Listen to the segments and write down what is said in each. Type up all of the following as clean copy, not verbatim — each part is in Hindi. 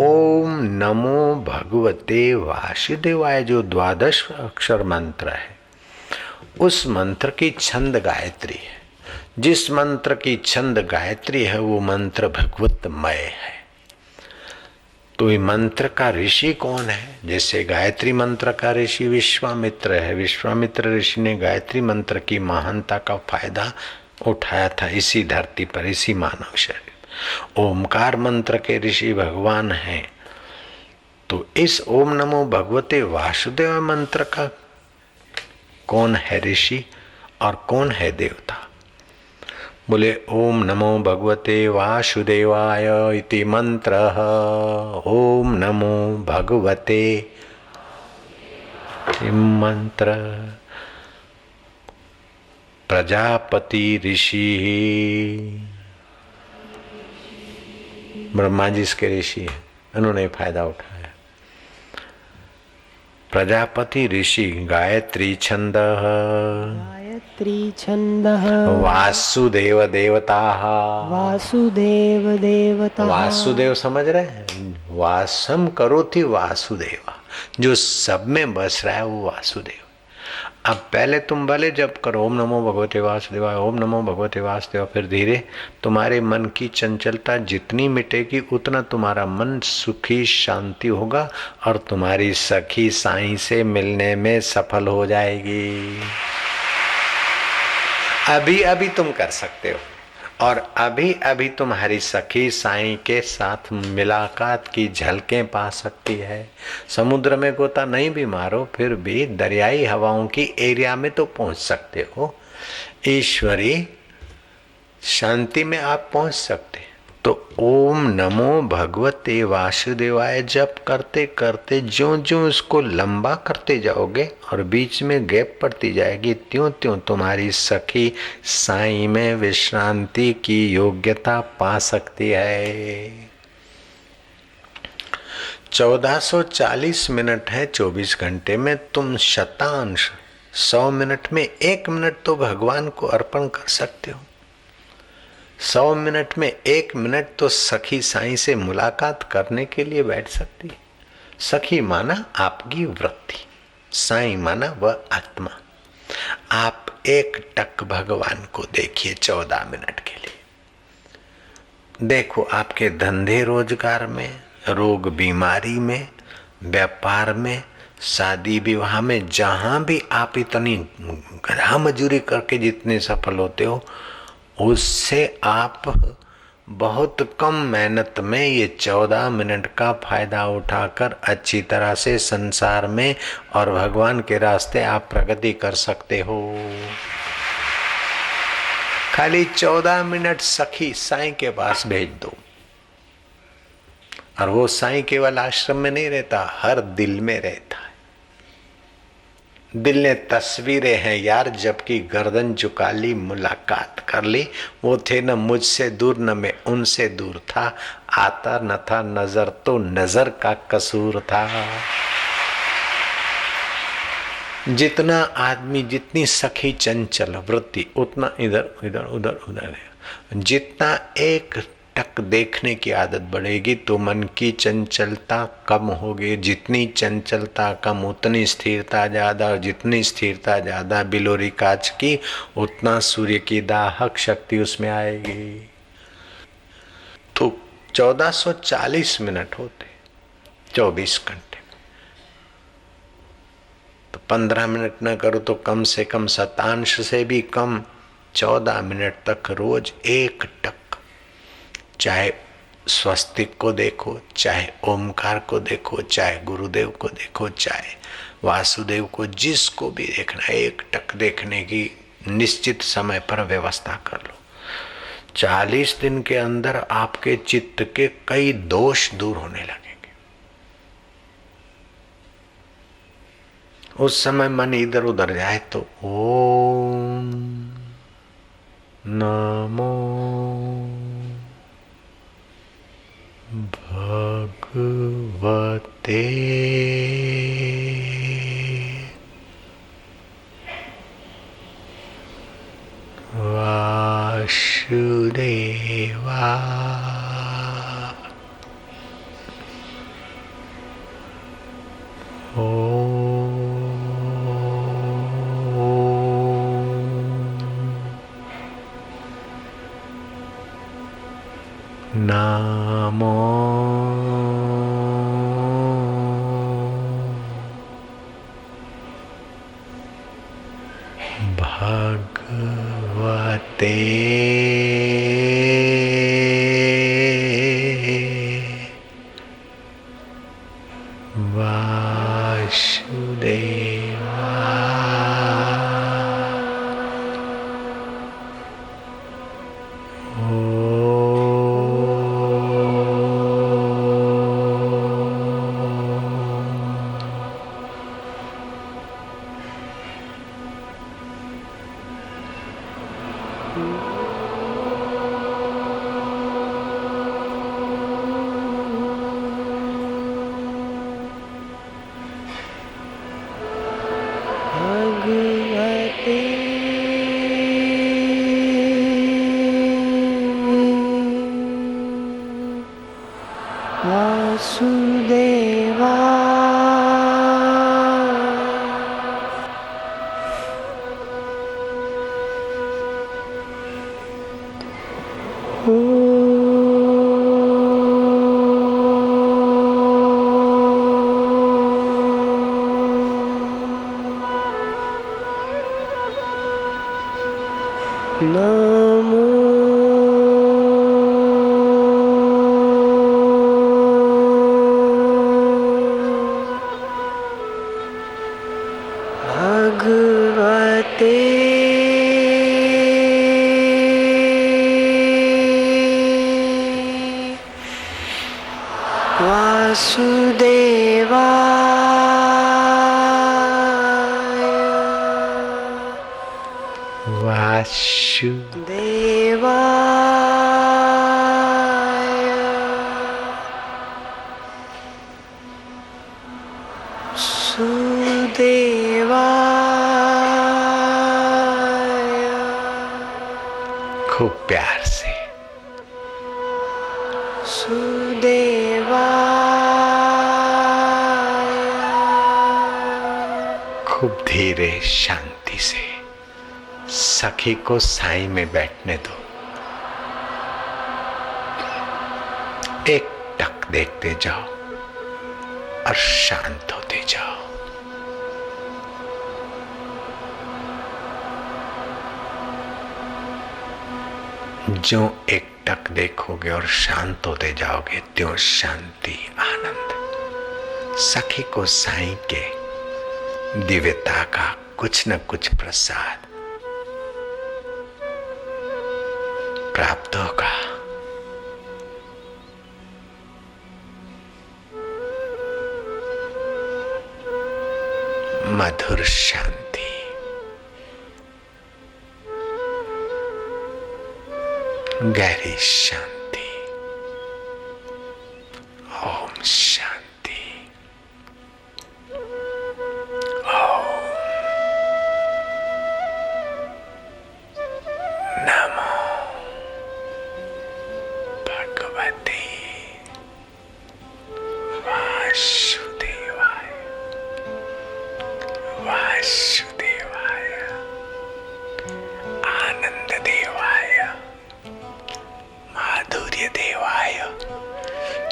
ओम नमो भगवते वासुदेवाय जो द्वादश अक्षर मंत्र है, उस मंत्र की छंद गायत्री है। जिस मंत्र की छंद गायत्री है वो मंत्र भगवतमय है। तो ये मंत्र का ऋषि कौन है? जैसे गायत्री मंत्र का ऋषि विश्वामित्र है। विश्वामित्र ऋषि ने गायत्री मंत्र की महानता का फायदा उठाया था इसी धरती पर, इसी मानव शरीर। ओमकार मंत्र के ऋषि भगवान हैं। तो इस ओम नमो भगवते वासुदेव मंत्र का कौन है ऋषि और कौन है देवता? बोले ओम नमो भगवते वासुदेवाय इति मंत्र। ओम नमो भगवते मंत्र प्रजापति ऋषि, ब्रह्मा जी इसके ऋषि है, उन्होंने फायदा उठाया। प्रजापति ऋषि गायत्री छंद, छंदः वासुदेव देवता। वासुदेव देवता। वासुदेव समझ रहे हैं? वासम करोति वासुदेवा, जो सब में बस रहा है वो वासुदेव। अब पहले तुम भले जब करो ओम नमो भगवते वासुदेवाय, ओम नमो भगवते वासुदेव, फिर धीरे तुम्हारे मन की चंचलता जितनी मिटेगी उतना तुम्हारा मन सुखी शांति होगा और तुम्हारी सखी साईं से मिलने में सफल हो जाएगी। अभी अभी तुम कर सकते हो और अभी अभी तुम्हारी सखी साईं के साथ मुलाकात की झलकें पा सकती है। समुद्र में गोता नहीं भी मारो फिर भी दरियाई हवाओं की एरिया में तो पहुंच सकते हो। ईश्वरी शांति में आप पहुंच सकते। तो ओम नमो भगवते वासुदेवाय जप करते करते ज्यों ज्यों उसको लंबा करते जाओगे और बीच में गैप पड़ती जाएगी, त्यों त्यों तुम्हारी सखी साईं में विश्रांति की योग्यता पा सकती है। 1440 मिनट है 24 घंटे में। तुम शतांश 100 मिनट में 1 मिनट तो भगवान को अर्पण कर सकते हो। 100 मिनट में 1 मिनट तो सखी साईं से मुलाकात करने के लिए बैठ सकती है। सखी माना आपकी वृत्ति, साईं माना वह आत्मा। आप एक टक भगवान को देखिए 14 मिनट के लिए। देखो आपके धंधे रोजगार में, रोग बीमारी में, व्यापार में, शादी विवाह में, जहां भी आप इतनी गधा मजूरी करके जितने सफल होते हो उससे आप बहुत कम मेहनत में ये 14 मिनट का फायदा उठाकर अच्छी तरह से संसार में और भगवान के रास्ते आप प्रगति कर सकते हो। खाली 14 मिनट सखी साईं के पास भेज दो। और वो साईं केवल आश्रम में नहीं रहता, हर दिल में रहता है। दिल ने तस्वीरें हैं यार, जबकि गर्दन झुका ली, मुलाकात कर ली। वो थे न मुझसे दूर न मैं उनसे दूर था, आता न था नजर तो नजर का कसूर था। जितना आदमी, जितनी सखी चंचल वृत्ति उतना इधर इधर उधर उधर है। जितना एक टक देखने की आदत बढ़ेगी तो मन की चंचलता कम होगी। जितनी चंचलता कम उतनी स्थिरता ज्यादा, और जितनी स्थिरता ज्यादा बिलोरी कांच की उतना सूर्य की दाहक शक्ति उसमें आएगी। तो 1440 मिनट होते 24 घंटे में। तो 15 मिनट न करो तो कम से कम शतांश से भी कम 14 मिनट तक रोज एक टक, चाहे स्वस्तिक को देखो, चाहे ओमकार को देखो, चाहे गुरुदेव को देखो, चाहे वासुदेव को, जिसको भी देखना है एक टक देखने की निश्चित समय पर व्यवस्था कर लो। 40 दिन के अंदर आपके चित्त के कई दोष दूर होने लगेंगे। उस समय मन इधर उधर जाए तो ओम नमो भगवते वासुदेवा नामो भगवते वासुदेवा नमो भगवते वासुदेवाय वासुदेवाय सुदेवाय। खूब प्यार से सुदेवाय। खूब धीरे शांति से सखी को साई में बैठने दो। एक टक देखते जाओ और शांत होते जाओ। जो एक टक देखोगे और शांत होते जाओगे त्यों शांति आनंद सखी को साईं के दिव्यता का कुछ न कुछ प्रसाद प्राप्त होगा। मधुर शांति, गहरी शांति। ओम शांति। ओम नमो भगवते वासुदेवाय वासुदेवाय आनंद देवाय माधुर्य देवाय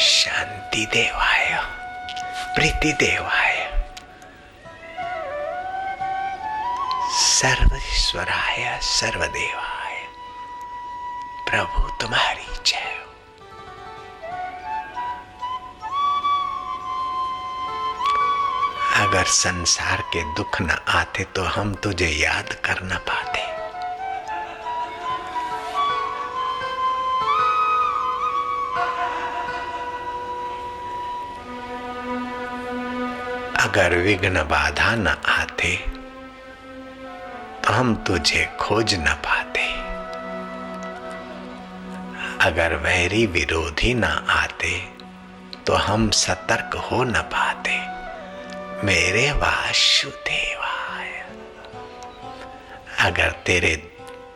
शांति देवाय प्रीति देवाय सर्वेश्वराय सर्वदेवाय प्रभु तुम्हारी जय। अगर संसार के दुख न आते तो हम तुझे याद कर न पाते। अगर विघ्न बाधा न आते तो हम तुझे खोज न पाते। अगर वैरी विरोधी न आते तो हम सतर्क हो न पाते। मेरे वासुदेवाय। अगर तेरे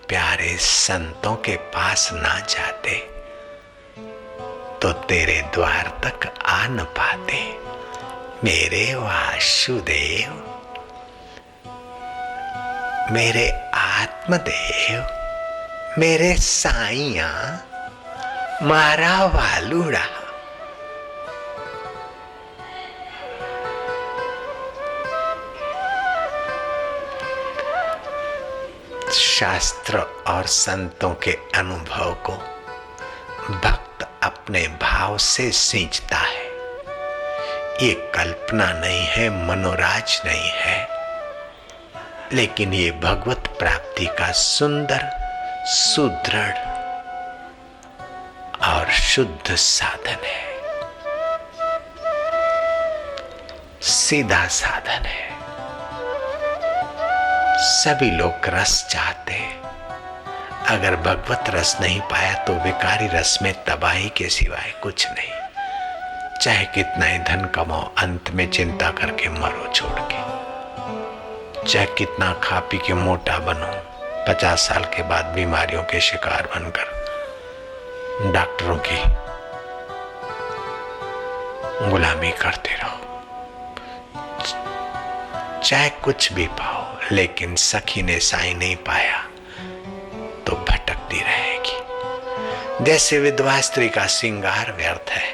प्यारे संतों के पास ना जाते तो तेरे द्वार तक आ न पाते। मेरे वासुदेव, मेरे आत्मदेव, मेरे साईया, मारा वालुड़ा। शास्त्र और संतों के अनुभव को भक्त अपने भाव से सींचता है। ये कल्पना नहीं है, मनोराज नहीं है, लेकिन ये भगवत प्राप्ति का सुंदर, सुदृढ़ और शुद्ध साधन है, सीधा साधन है। सभी लोग रस चाहते हैं। अगर भगवत रस नहीं पाया तो विकारी रस में तबाही के सिवाय कुछ नहीं। चाहे कितना ही धन कमाओ, अंत में चिंता करके मरो छोड़ के। चाहे कितना खा पी के मोटा बनो, 50 साल के बाद बीमारियों के शिकार बनकर डॉक्टरों की गुलामी करते रहो। चाहे कुछ भी पाओ, लेकिन सखी ने साईं नहीं पाया तो भटकती रहेगी। जैसे विधवा स्त्री का श्रृंगार व्यर्थ है,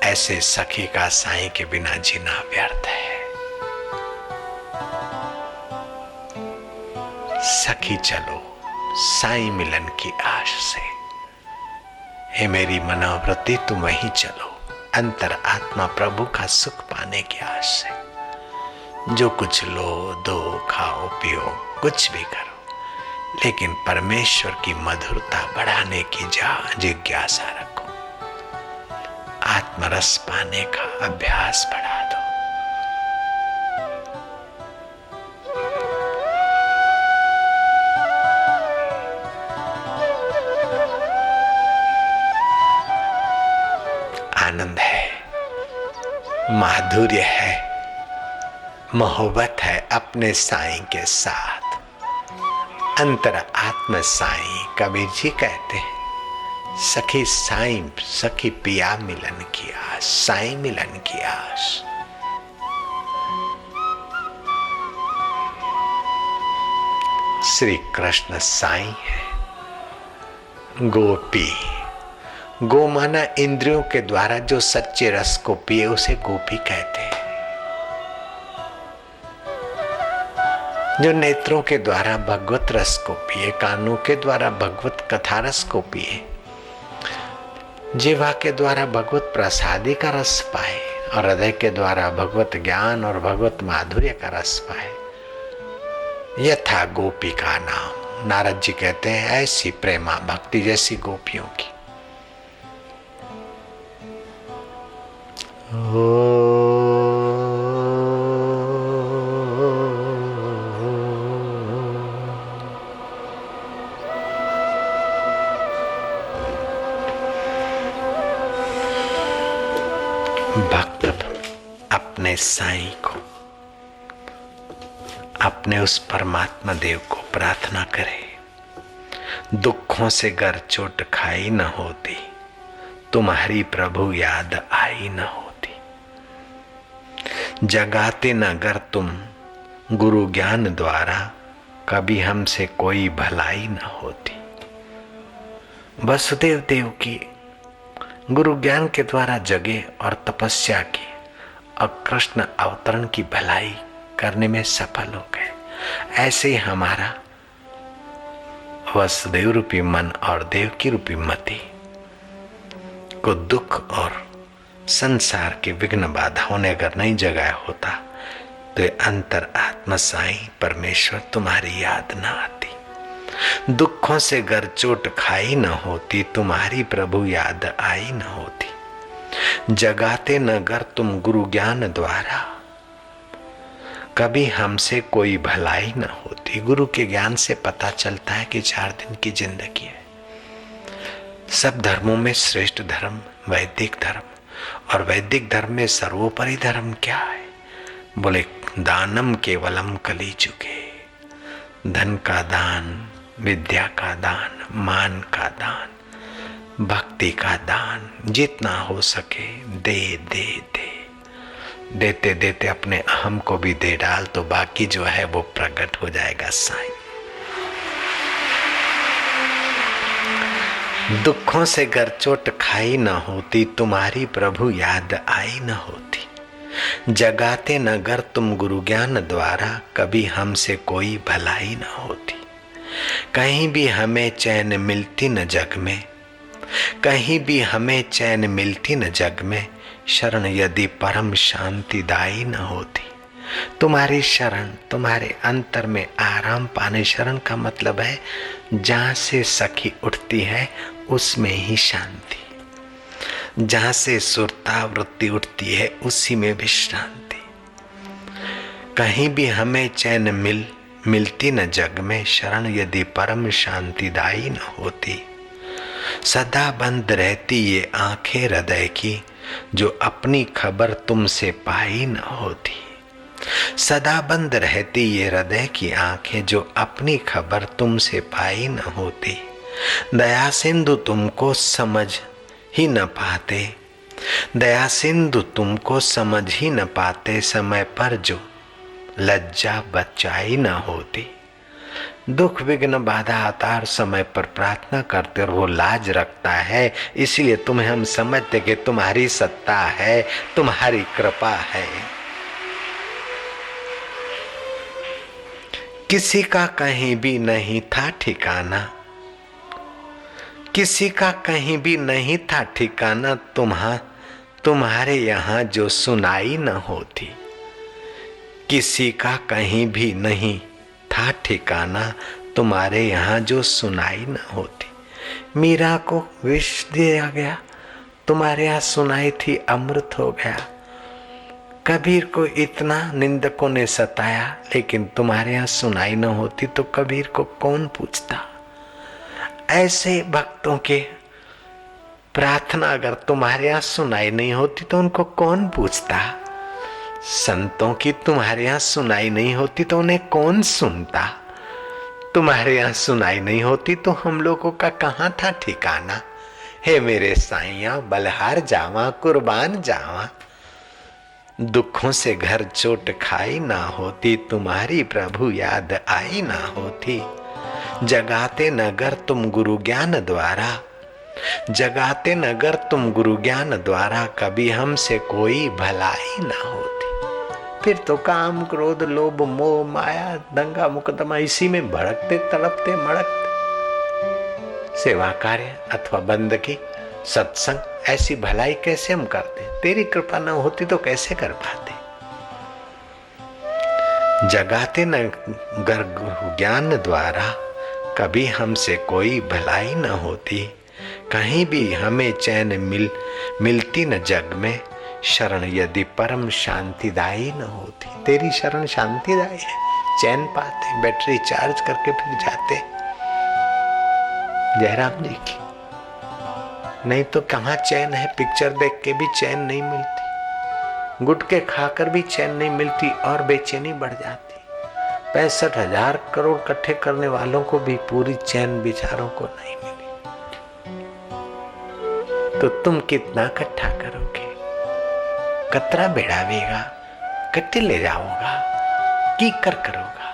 ऐसे सखी का साईं के बिना जीना व्यर्थ है। सखी चलो साईं मिलन की आश से। हे मेरी मनोवृत्ति तुम वहीं चलो, अंतर आत्मा प्रभु का सुख पाने की आश से। जो कुछ लो, दो, खाओ, पियो, कुछ भी करो, लेकिन परमेश्वर की मधुरता बढ़ाने की जिज्ञासा रखो। आत्मरस पाने का अभ्यास बढ़ा दो। आनंद है, माधुर्य है, मोहब्बत है अपने साईं के साथ। अंतर आत्म साईं कबीर जी कहते हैं, सखी साईं, सखी पिया मिलन की आस, साईं मिलन की आस। श्री कृष्ण साईं है। गोपी, गो माना इंद्रियों के द्वारा जो सच्चे रस को पिए उसे गोपी कहते हैं। जो नेत्रों के द्वारा भगवत रस को पिए, कानों के द्वारा भगवत कथा रस को पिए, जिह्वा के द्वारा भगवत प्रसादी का रस पाए और हृदय के द्वारा भगवत ज्ञान और भगवत माधुर्य का रस पाए, यथा गोपी का नाम। नारद जी कहते हैं, ऐसी प्रेमा भक्ति जैसी गोपियों की। भक्त अपने साईं को, अपने उस परमात्मा देव को प्रार्थना करे, दुखों से गर चोट खाई न होती, तुम्हारी प्रभु याद आई न होती। जगाते न गर तुम गुरु ज्ञान द्वारा, कभी हमसे कोई भलाई न होती। वसुदेव देव की गुरु ज्ञान के द्वारा जगे और तपस्या की और कृष्ण अवतरण की भलाई करने में सफल हो गए। ऐसे ही हमारा वसुदेव रूपी मन और देवकी रूपी मति को दुख और संसार के विघ्न बाधाओं ने अगर नहीं जगाया होता तो ये अंतर आत्मा साईं परमेश्वर तुम्हारी याद न आती। दुखों से गर चोट खाई न होती, तुम्हारी प्रभु याद आई न होती। जगाते न गर तुम गुरु ज्ञान द्वारा, कभी हमसे कोई भलाई न होती। गुरु के ज्ञान से पता चलता है कि 4 दिन की जिंदगी है। सब धर्मों में श्रेष्ठ धर्म वैदिक धर्म, और वैदिक धर्म में सर्वोपरि धर्म क्या है? बोले दानम केवलम कलिजुगे। धन का दान, विद्या का दान, मान का दान, भक्ति का दान, जितना हो सके दे दे दे। देते देते अपने अहम को भी दे डाल तो बाकी जो है वो प्रकट हो जाएगा साईं। दुखों से गर चोट खाई न होती, तुम्हारी प्रभु याद आई न होती। जगाते नगर तुम गुरु ज्ञान द्वारा, कभी हमसे कोई भलाई न होती। कहीं भी हमें चैन मिलती न जग में, कहीं भी हमें चैन मिलती न जग में, शरण यदि परम शांतिदायी न होती। तुम्हारी शरण, तुम्हारे अंतर में आराम पाने। शरण का मतलब है जहाँ से सखी उठती है उसमें ही शांति, जहाँ से सुरता वृत्ति उठती है उसी में विश्रांति। कहीं भी हमें चैन मिलती न जग में, शरण यदि परम शांतिदायी न होती। सदा बंद रहती ये आंखें हृदय की, जो अपनी खबर तुमसे पाई न होती। सदा बंद रहती ये हृदय की आंखें, जो अपनी खबर तुमसे पाई न होती। दया सिंधु तुमको समझ ही न पाते, दया सिंधु तुमको समझ ही न पाते। समय पर जो लज्जा बचाई न होती। दुख विघ्न बाधा आता और समय पर प्रार्थना करते और वो लाज रखता है, इसलिए तुम्हें हम समझते कि तुम्हारी सत्ता है, तुम्हारी कृपा है। किसी का कहीं भी नहीं था ठिकाना, किसी का कहीं भी नहीं था ठिकाना। तुम्हारे यहाँ जो सुनाई न होती। किसी का कहीं भी नहीं था ठिकाना, तुम्हारे यहाँ जो सुनाई न होती। मीरा को विष दिया गया, तुम्हारे यहाँ सुनाई थी अमृत हो गया। कबीर को इतना निंदकों ने सताया, लेकिन तुम्हारे यहाँ सुनाई न होती तो कबीर को कौन पूछता। ऐसे भक्तों के प्रार्थना अगर तुम्हारे यहाँ सुनाई नहीं होती तो उनको कौन पूछता। संतों की तुम्हारे यहाँ सुनाई नहीं होती तो उन्हें कौन सुनता। तुम्हारे यहाँ सुनाई नहीं होती तो हम लोगों का कहाँ था ठिकाना। हे मेरे साईया बलहार जावा कुर्बान जावा। दुखों से घर चोट खाई ना होती, तुम्हारी प्रभु याद आई ना होती। जगाते नगर तुम गुरु ज्ञान द्वारा, जगाते नगर तुम गुरु ज्ञान द्वारा, कभी हमसे कोई भलाई ना होती। फिर तो काम क्रोध लोभ मोह माया दंगा मुकदमा इसी में भड़कते तड़पते मड़कते। सेवा कार्य अथवा बंदगी सत्संग ऐसी भलाई कैसे हम करते। तेरी कृपा न होती तो कैसे कर पाते। जगाते नगर गुरु ज्ञान द्वारा, कभी हमसे कोई भलाई न होती। कहीं भी हमें चैन मिलती न जग में, शरण यदि परम शांतिदायी न होती। तेरी शरण शांतिदायी है, चैन पाते, बैटरी चार्ज करके फिर जाते जयराम जी की। नहीं तो कहाँ चैन है। पिक्चर देख के भी चैन नहीं मिलती, गुटके खाकर भी चैन नहीं मिलती और बेचैनी बढ़ जाती। 65,000 करोड़ इकट्ठे करने वालों को भी पूरी चैन बेचारों को नहीं मिली। तो तुम कितना इकट्ठा करोगे। कतरा बेड़ावेगा, कट्टे ले जाओगा की कर करोगा।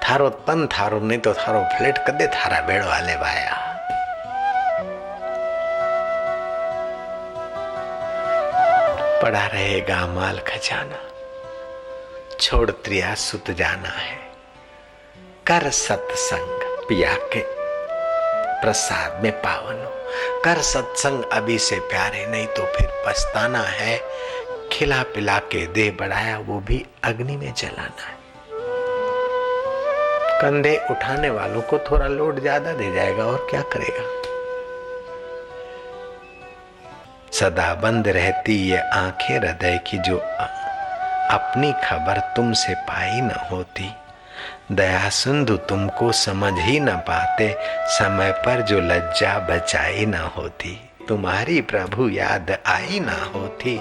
थारो तन थारो नहीं तो थारो फ्लेट कदे थारा बेड़ो हाले भाया। पड़ा रहेगा माल खजाना, छोड़ त्रिया सुत जाना है। कर सत्संग पिया के प्रसाद में पावन हो। कर सत्संग अभी से प्यारे, नहीं तो फिर पछताना है। खिला पिला के दे बढ़ाया वो भी अग्नि में जलाना है। कंधे उठाने वालों को थोड़ा लोड ज्यादा दे जाएगा और क्या करेगा। सदा बंद रहती ये आंखें हृदय की, जो अपनी खबर तुमसे पाई न होती। दया सिंधु तुमको समझ ही न पाते, समय पर जो लज्जा बचाई न होती। तुम्हारी प्रभु याद आई न होती।